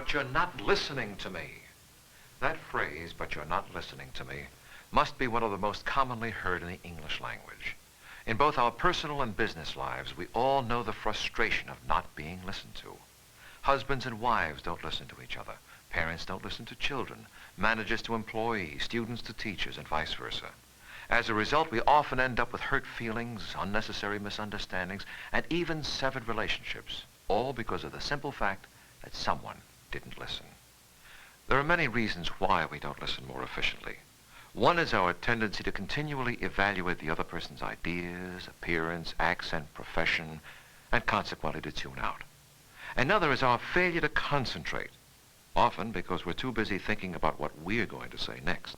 but you're not listening to me. That phrase, but you're not listening to me, must be one of the most commonly heard in the English language. In both our personal and business lives, we all know the frustration of not being listened to. Husbands and wives don't listen to each other. Parents don't listen to children. Managers to employees, students to teachers, and vice versa. As a result, we often end up with hurt feelings, unnecessary misunderstandings, and even severed relationships, all because of the simple fact that someone didn't listen. There are many reasons why we don't listen more efficiently. One is our tendency to continually evaluate the other person's ideas, appearance, accent, profession, and consequently to tune out. Another is our failure to concentrate, often because we're too busy thinking about what we're going to say next.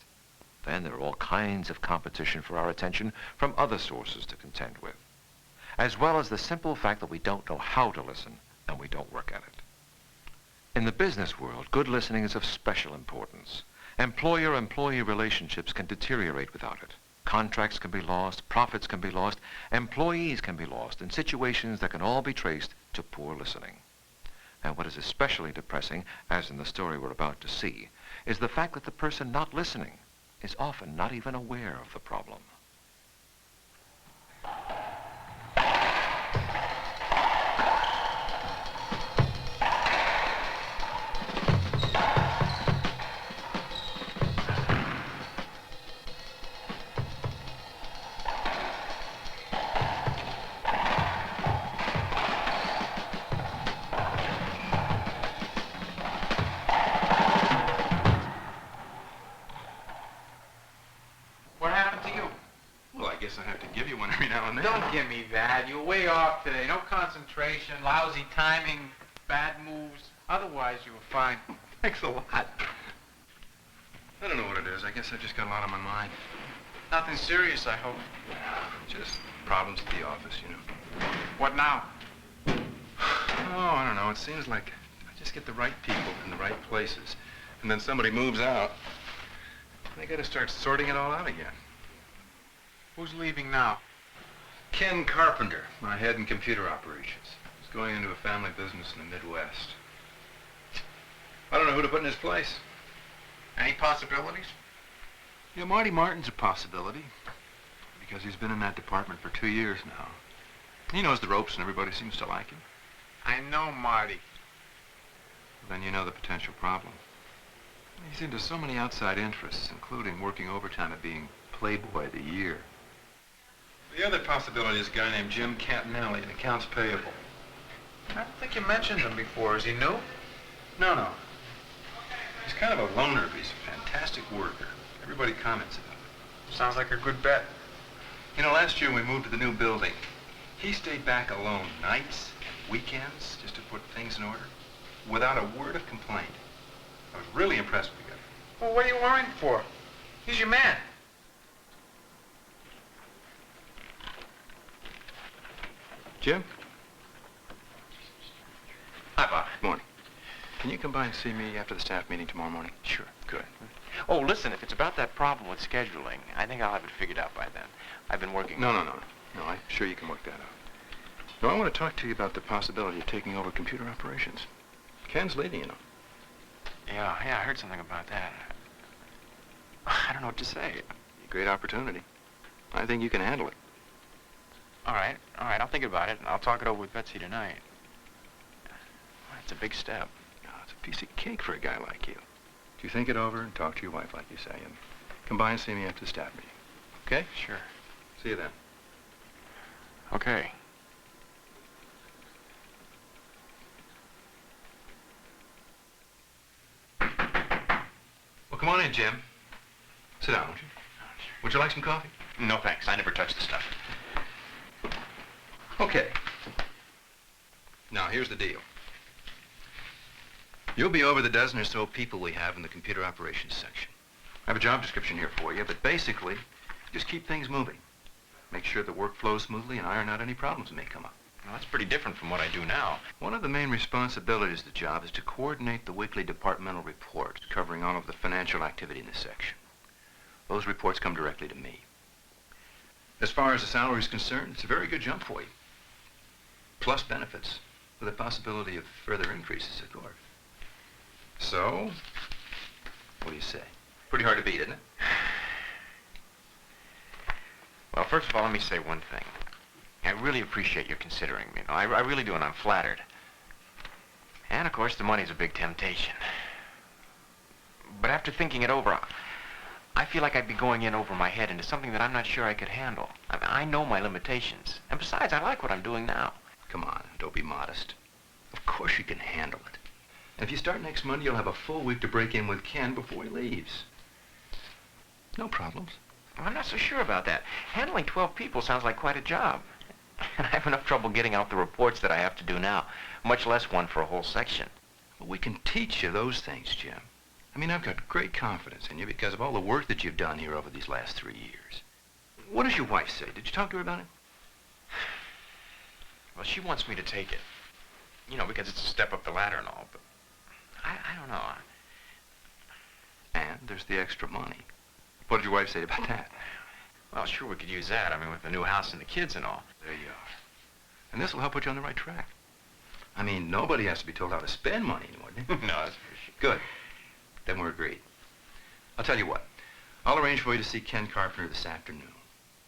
Then there are all kinds of competition for our attention from other sources to contend with, as well as the simple fact that we don't know how to listen and we don't work at it. In the business world, good listening is of special importance. Employer-employee relationships can deteriorate without it. Contracts can be lost, profits can be lost, employees can be lost in situations that can all be traced to poor listening. And what is especially depressing, as in the story we're about to see, is the fact that the person not listening is often not even aware of the problem. Don't give me that. You're way off today. No concentration, lousy timing, bad moves. Otherwise, you were fine. Thanks a lot. I don't know what it is. I guess I've just got a lot on my mind. Nothing serious, I hope. Just problems at the office, you know. What now? Oh, I don't know. It seems like I just get the right people in the right places, and then somebody moves out. They got to start sorting it all out again. Who's leaving now? Ken Carpenter, my head in computer operations. He's going into a family business in the Midwest. I don't know who to put in his place. Any possibilities? Yeah, Marty Martin's a possibility, because he's been in that department for 2 years now. He knows the ropes and everybody seems to like him. I know Marty. Well, then you know the potential problem. He's into so many outside interests, including working overtime at being Playboy of the Year. The other possibility is a guy named Jim Cantonelli in accounts payable. I don't think you mentioned him before. Is he new? No. He's kind of a loner, but he's a fantastic worker. Everybody comments about it. Sounds like a good bet. You know, last year we moved to the new building. He stayed back alone nights and weekends just to put things in order, without a word of complaint. I was really impressed with the guy. Well, what are you worrying for? He's your man. Jim? Hi, Bob. Good morning. Can you come by and see me after the staff meeting tomorrow morning? Sure. Good. Oh, listen, if it's about that problem with scheduling, I think I'll have it figured out by then. I've been working... No, I'm sure you can work that out. No, I want to talk to you about the possibility of taking over computer operations. Ken's leaving, you know. Yeah, I heard something about that. I don't know what to say. Great opportunity. I think you can handle it. All right, I'll think about it, and I'll talk it over with Betsy tonight. It's a big step. No, it's a piece of cake for a guy like you. You think it over and talk to your wife, like you say, and come by and see me after the staff meeting. Okay? Sure. See you then. Okay. Well, come on in, Jim. Sit down, won't you? Would you like some coffee? No, thanks. I never touch the stuff. Okay. Now, here's the deal. You'll be over the dozen or so people we have in the computer operations section. I have a job description here for you, but basically, just keep things moving. Make sure the work flows smoothly and iron out any problems that may come up. Well, that's pretty different from what I do now. One of the main responsibilities of the job is to coordinate the weekly departmental reports covering all of the financial activity in the section. Those reports come directly to me. As far as the salary is concerned, it's a very good jump for you. Plus benefits, with the possibility of further increases, of course. So, what do you say? Pretty hard to beat, isn't it? Well, first of all, let me say one thing. I really appreciate your considering me. I really do, and I'm flattered. And, of course, the money's a big temptation. But after thinking it over, I feel like I'd be going in over my head into something that I'm not sure I could handle. I mean, I know my limitations. And besides, I like what I'm doing now. Come on, don't be modest. Of course you can handle it. And if you start next Monday, you'll have a full week to break in with Ken before he leaves. No problems. Well, I'm not so sure about that. Handling 12 people sounds like quite a job. And I have enough trouble getting out the reports that I have to do now, much less one for a whole section. Well, we can teach you those things, Jim. I mean, I've got great confidence in you because of all the work that you've done here over these last 3 years. What does your wife say? Did you talk to her about it? Well, she wants me to take it. You know, because it's a step up the ladder and all, but I don't know. And there's the extra money. What did your wife say about that? Well, sure, we could use that. I mean, with the new house and the kids and all. There you are. And this will help put you on the right track. I mean, nobody has to be told how to spend money anymore. No, that's for sure. Good. Then we're agreed. I'll tell you what. I'll arrange for you to see Ken Carpenter this afternoon.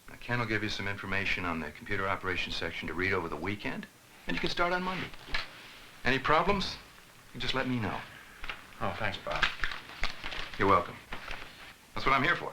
Now, Ken will give you some information on the computer operations section to read over the weekend, and you can start on Monday. Any problems? You just let me know. Oh, thanks, Bob. You're welcome. That's what I'm here for.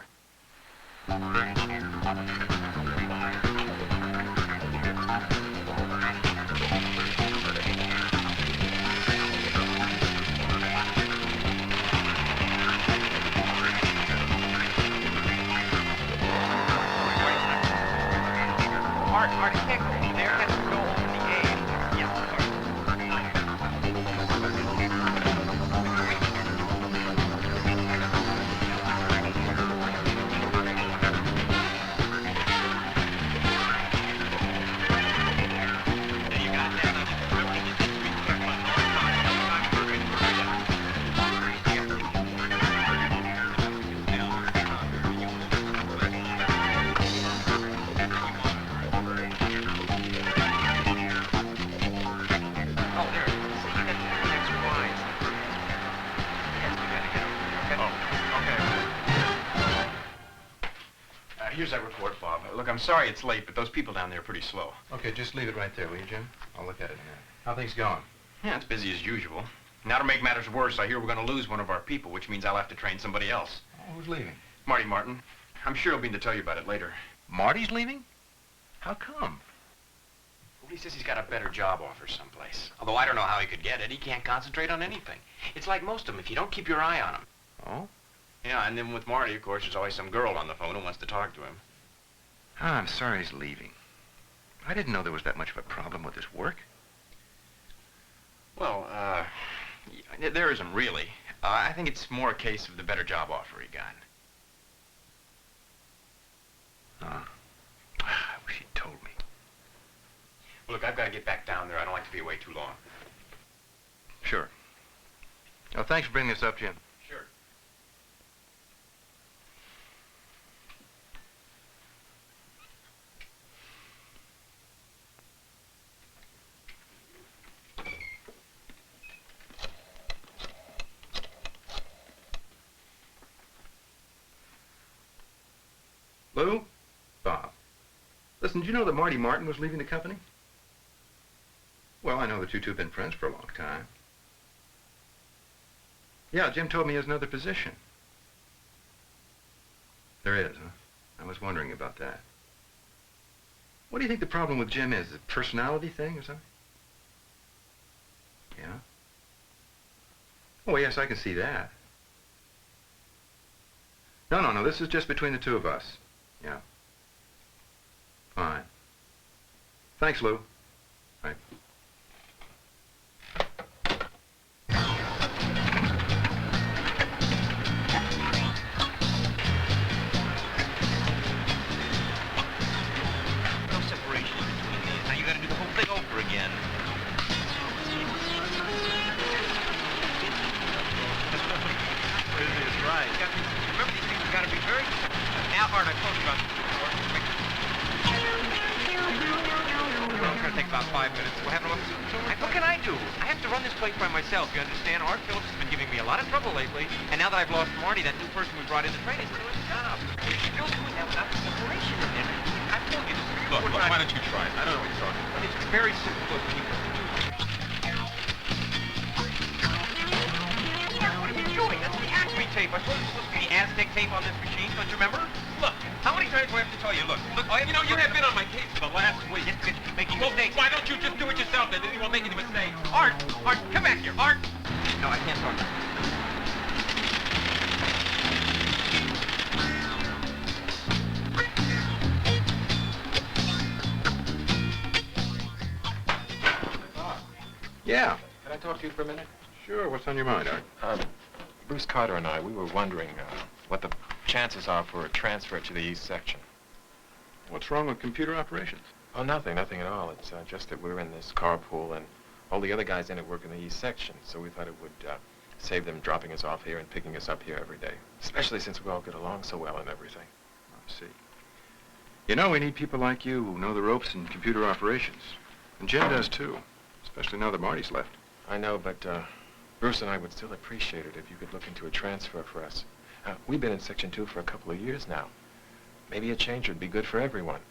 Marty, you can't go over there. That's to go over the A. Yes, here's that report, Bob. Look, I'm sorry it's late, but those people down there are pretty slow. Okay, just leave it right there, will you, Jim? I'll look at it in a minute. How things going? Yeah, it's busy as usual. Now, to make matters worse, I hear we're going to lose one of our people, which means I'll have to train somebody else. Oh, who's leaving? Marty Martin. I'm sure he'll be in to tell you about it later. Marty's leaving? How come? Well, he says he's got a better job offer someplace. Although I don't know how he could get it. He can't concentrate on anything. It's like most of them, if you don't keep your eye on him. Oh? Yeah, and then with Marty, of course, there's always some girl on the phone who wants to talk to him. Ah, I'm sorry he's leaving. I didn't know there was that much of a problem with his work. Well, there isn't really. I think it's more a case of the better job offer he got. Oh. I wish he'd told me. Well, look, I've got to get back down there. I don't like to be away too long. Sure. Oh, thanks for bringing this up, Jim. Sure. Lou? Bob. Listen, did you know that Marty Martin was leaving the company? Well, I know that you two have been friends for a long time. Yeah, Jim told me he has another position. There is, huh? I was wondering about that. What do you think the problem with Jim is? A personality thing or something? Yeah? Oh, yes, I can see that. No, this is just between the two of us. Yeah. Fine. Thanks, Lou. Right. No separation between these. Now you gotta do the whole thing over again. This is right. Remember, these things have got to be very... Now, Art, I told you about this before. It's gonna take about 5 minutes. We'll have no episode until we're... What can I do? I have to run this place by myself, you understand? Art Phillips has been giving me a lot of trouble lately, and now that I've lost Marty, that new person we brought in to train isn't doing his job. You're still doing that without the separation in there. I told you this is Look, why don't you try it? I don't know what you're talking about. It's very simple. Look, you... What are you doing? That's the Acme tape. I told you it's supposed to be the Aztec tape on this machine, don't you remember? Look, how many times do I have to tell you? Look, you know, you have been on my case for the last week. Just making Well, mistakes. why don't you just do it yourself then? Then you won't make any mistakes. Art, come back here. Art. No, I can't talk. Yeah. Can I talk to you for a minute? Sure. What's on your mind, Art? Bruce Carter and I, we were wondering what the chances are for a transfer to the East Section. What's wrong with computer operations? Oh, nothing at all. It's just that we're in this carpool and all the other guys in it work in the East Section, so we thought it would save them dropping us off here and picking us up here every day, especially since we all get along so well and everything. I see. You know, we need people like you who know the ropes in computer operations. And Jim does, too, especially now that Marty's left. I know, but Bruce and I would still appreciate it if you could look into a transfer for us. We've been in Section 2 for a couple of years now. Maybe a change would be good for everyone.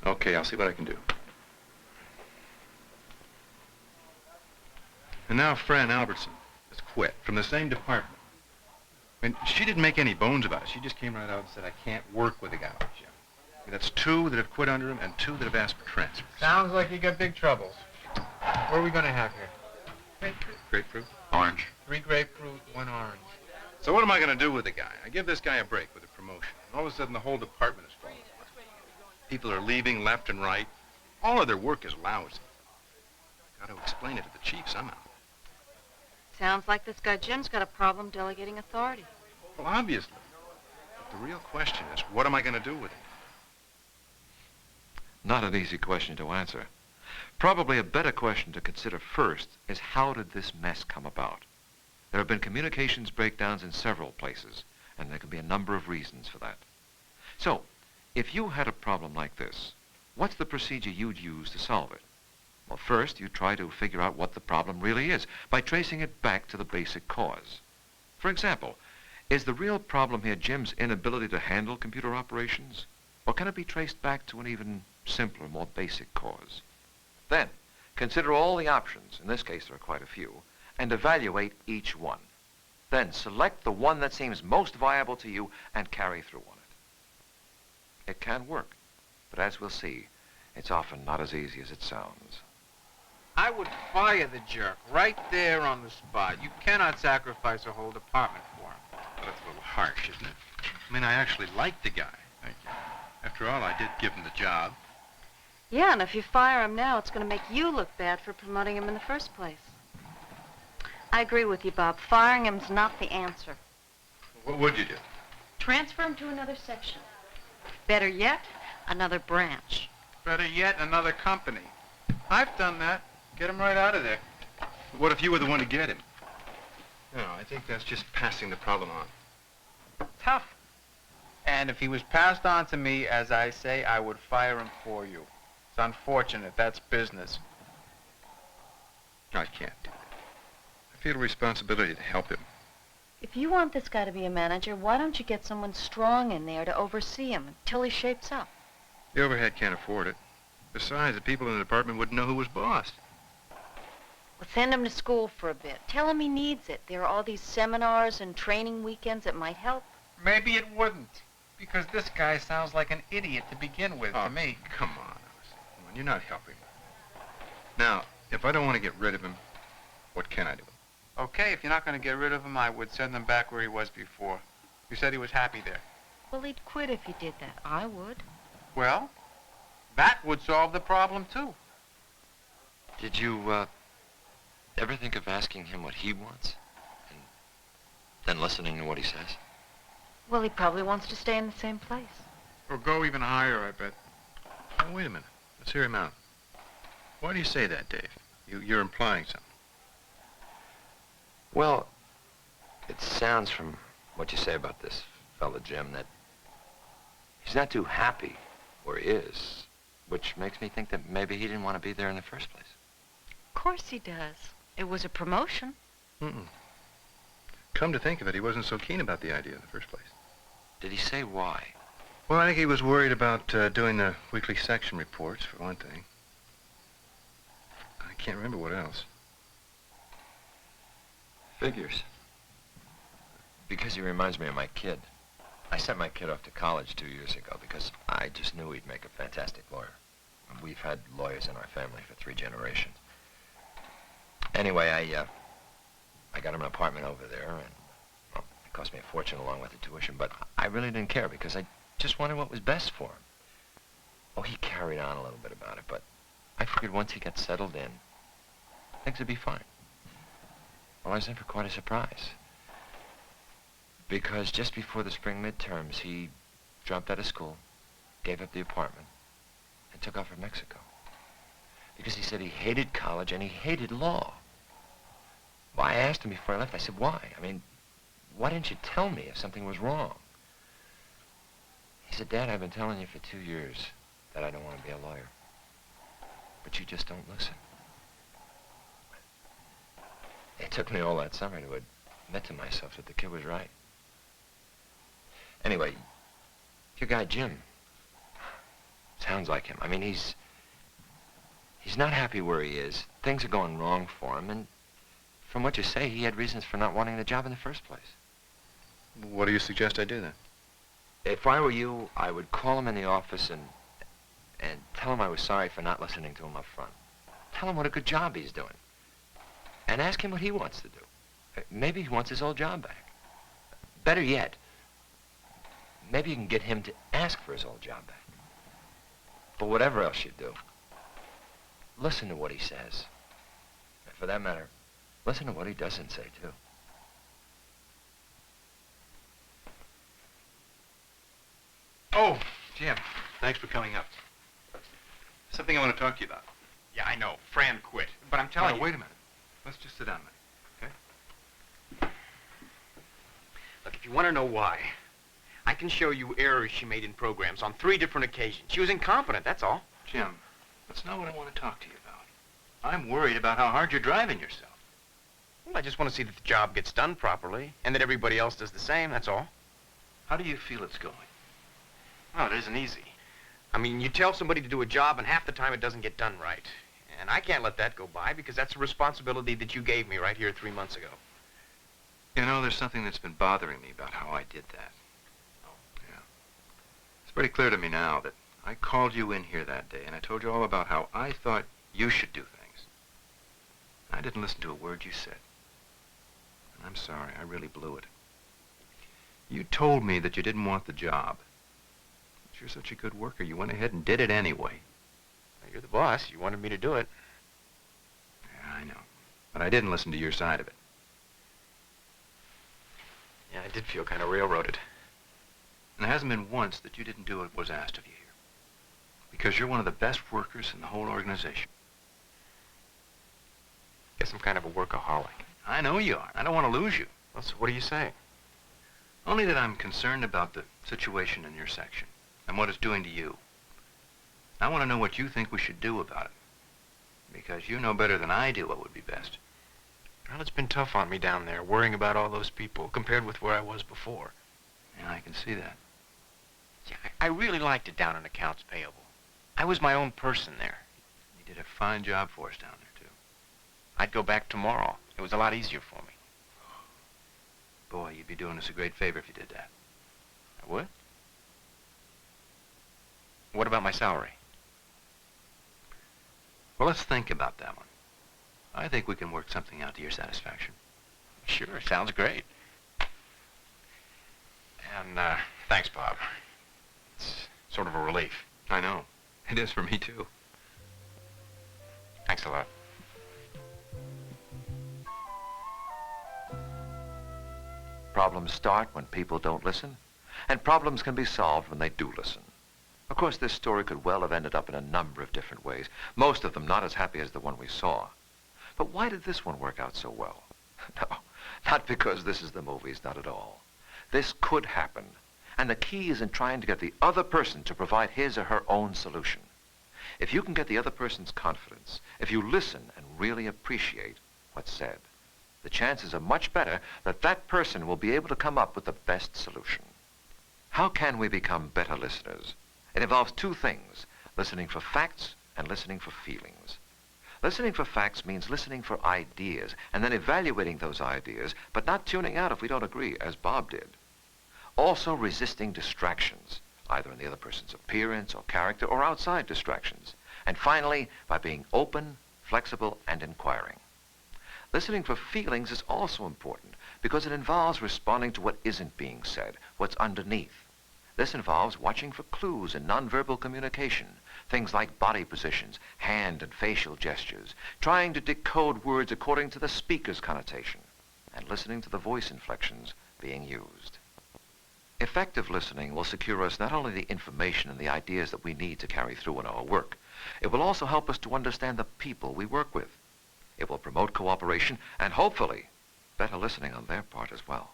Okay, I'll see what I can do. And now Fran Albertson has quit from the same department. I mean, she didn't make any bones about it. She just came right out and said, I can't work with a guy like Jim. I mean, that's 2 that have quit under him and 2 that have asked for transfers. Sounds like you got big troubles. What are we gonna have here? Grapefruit. Grapefruit? Orange. 3 grapefruit, 1 orange. So what am I going to do with the guy? I give this guy a break with a promotion. And all of a sudden, the whole department is falling apart. People are leaving left and right. All of their work is lousy. Got to explain it to the chief somehow. Sounds like this guy Jim's got a problem delegating authority. Well, obviously. But the real question is, what am I going to do with him? Not an easy question to answer. Probably a better question to consider first is how did this mess come about? There have been communications breakdowns in several places, and there can be a number of reasons for that. So, if you had a problem like this, what's the procedure you'd use to solve it? Well, first, you try to figure out what the problem really is by tracing it back to the basic cause. For example, is the real problem here Jim's inability to handle computer operations? Or can it be traced back to an even simpler, more basic cause? Then, consider all the options, in this case there are quite a few, and evaluate each one. Then select the one that seems most viable to you and carry through on it. It can work, but as we'll see, it's often not as easy as it sounds. I would fire the jerk right there on the spot. You cannot sacrifice a whole department for him. Well, that's a little harsh, isn't it? I mean, I actually like the guy. Thank you. After all, I did give him the job. Yeah, and if you fire him now, it's going to make you look bad for promoting him in the first place. I agree with you, Bob. Firing him's not the answer. What would you do? Transfer him to another section. Better yet, another branch. Better yet, another company. I've done that. Get him right out of there. What if you were the one to get him? No, I think that's just passing the problem on. Tough. And if he was passed on to me, as I say, I would fire him for you. It's unfortunate. That's business. I can't do that. I feel a responsibility to help him. If you want this guy to be a manager, why don't you get someone strong in there to oversee him until he shapes up? The overhead can't afford it. Besides, the people in the department wouldn't know who was boss. Well, send him to school for a bit. Tell him he needs it. There are all these seminars and training weekends that might help. Maybe it wouldn't. Because this guy sounds like an idiot to begin with, to me. Come on, Alice. Come on, you're not helping. Now, if I don't want to get rid of him, what can I do? Okay, if you're not going to get rid of him, I would send him back where he was before. You said he was happy there. Well, he'd quit if he did that. I would. Well, that would solve the problem, too. Did you, ever think of asking him what he wants? And then listening to what he says? Well, he probably wants to stay in the same place. Or go even higher, I bet. Oh, wait a minute. Let's hear him out. Why do you say that, Dave? You're implying something. Well, it sounds from what you say about this fella, Jim, that he's not too happy Or is. Which makes me think that maybe he didn't want to be there in the first place. Of course he does. It was a promotion. Mm-mm. Come to think of it, he wasn't so keen about the idea in the first place. Did he say why? Well, I think he was worried about doing the weekly section reports, for one thing. I can't remember what else. Figures. Because he reminds me of my kid. I sent my kid off to college 2 years ago because I just knew he'd make a fantastic lawyer. And we've had lawyers in our family for 3 generations. Anyway, I got him an apartment over there, and well, it cost me a fortune along with the tuition, but I really didn't care because I just wanted what was best for him. Oh, he carried on a little bit about it, but I figured once he got settled in, things would be fine. Well, I was in for quite a surprise. Because just before the spring midterms, he dropped out of school, gave up the apartment, and took off for Mexico. Because he said he hated college and he hated law. Well, I asked him before I left, I said, why? I mean, why didn't you tell me if something was wrong? He said, Dad, I've been telling you for 2 years that I don't want to be a lawyer. But you just don't listen. It took me all that summer to admit to myself that the kid was right. Anyway, your guy, Jim, sounds like him. I mean, he's not happy where he is. Things are going wrong for him, and from what you say, he had reasons for not wanting the job in the first place. What do you suggest I do then? If I were you, I would call him in the office and tell him I was sorry for not listening to him up front. Tell him what a good job he's doing. And ask him what he wants to do. Maybe he wants his old job back. Better yet, maybe you can get him to ask for his old job back. But whatever else you do, listen to what he says. And for that matter, listen to what he doesn't say, too. Oh, Jim, thanks for coming up. Something I want to talk to you about. Yeah, I know. Fran quit. But I'm telling you... Wait a minute. Let's just sit down a minute, okay? Look, if you want to know why, I can show you errors she made in programs on 3 different occasions. She was incompetent, that's all. Jim, that's not what I want to talk to you about. I'm worried about how hard you're driving yourself. Well, I just want to see that the job gets done properly and that everybody else does the same, that's all. How do you feel it's going? Well, it isn't easy. I mean, you tell somebody to do a job and half the time it doesn't get done right. And I can't let that go by because that's a responsibility that you gave me right here 3 months ago. You know, there's something that's been bothering me about how I did that. Oh, yeah. It's pretty clear to me now that I called you in here that day and I told you all about how I thought you should do things. I didn't listen to a word you said. And I'm sorry, I really blew it. You told me that you didn't want the job. But you're such a good worker, you went ahead and did it anyway. You're the boss. You wanted me to do it. Yeah, I know. But I didn't listen to your side of it. Yeah, I did feel kind of railroaded. And there hasn't been once that you didn't do what was asked of you here. Because you're one of the best workers in the whole organization. Guess I'm kind of a workaholic. I know you are. I don't want to lose you. Well, so what do you say? Only that I'm concerned about the situation in your section and what it's doing to you. I want to know what you think we should do about it. Because you know better than I do what would be best. Well, it's been tough on me down there, worrying about all those people, compared with where I was before. Yeah, I can see that. Yeah, I really liked it down in accounts payable. I was my own person there. You did a fine job for us down there, too. I'd go back tomorrow. It was a lot easier for me. Boy, you'd be doing us a great favor if you did that. I would? What about my salary? Well, let's think about that one. I think we can work something out to your satisfaction. Sure, sounds great. And, thanks, Bob. It's sort of a relief. I know. It is for me, too. Thanks a lot. Problems start when people don't listen, and problems can be solved when they do listen. Of course, this story could well have ended up in a number of different ways, most of them not as happy as the one we saw. But why did this one work out so well? No, not because this is the movies, not at all. This could happen, And the key is in trying to get the other person to provide his or her own solution. If you can get the other person's confidence, if you listen and really appreciate what's said, the chances are much better that that person will be able to come up with the best solution. How can we become better listeners? It involves two things, listening for facts and listening for feelings. Listening for facts means listening for ideas and then evaluating those ideas, but not tuning out if we don't agree, as Bob did. Also resisting distractions, either in the other person's appearance or character or outside distractions. And finally, by being open, flexible, and inquiring. Listening for feelings is also important because it involves responding to what isn't being said, what's underneath. This involves watching for clues in nonverbal communication, things like body positions, hand and facial gestures, trying to decode words according to the speaker's connotation, and listening to the voice inflections being used. Effective listening will secure us not only the information and the ideas that we need to carry through in our work, it will also help us to understand the people we work with. It will promote cooperation and hopefully better listening on their part as well.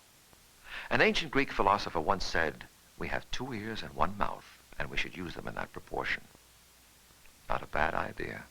An ancient Greek philosopher once said, "We have 2 ears and 1 mouth, and we should use them in that proportion." Not a bad idea.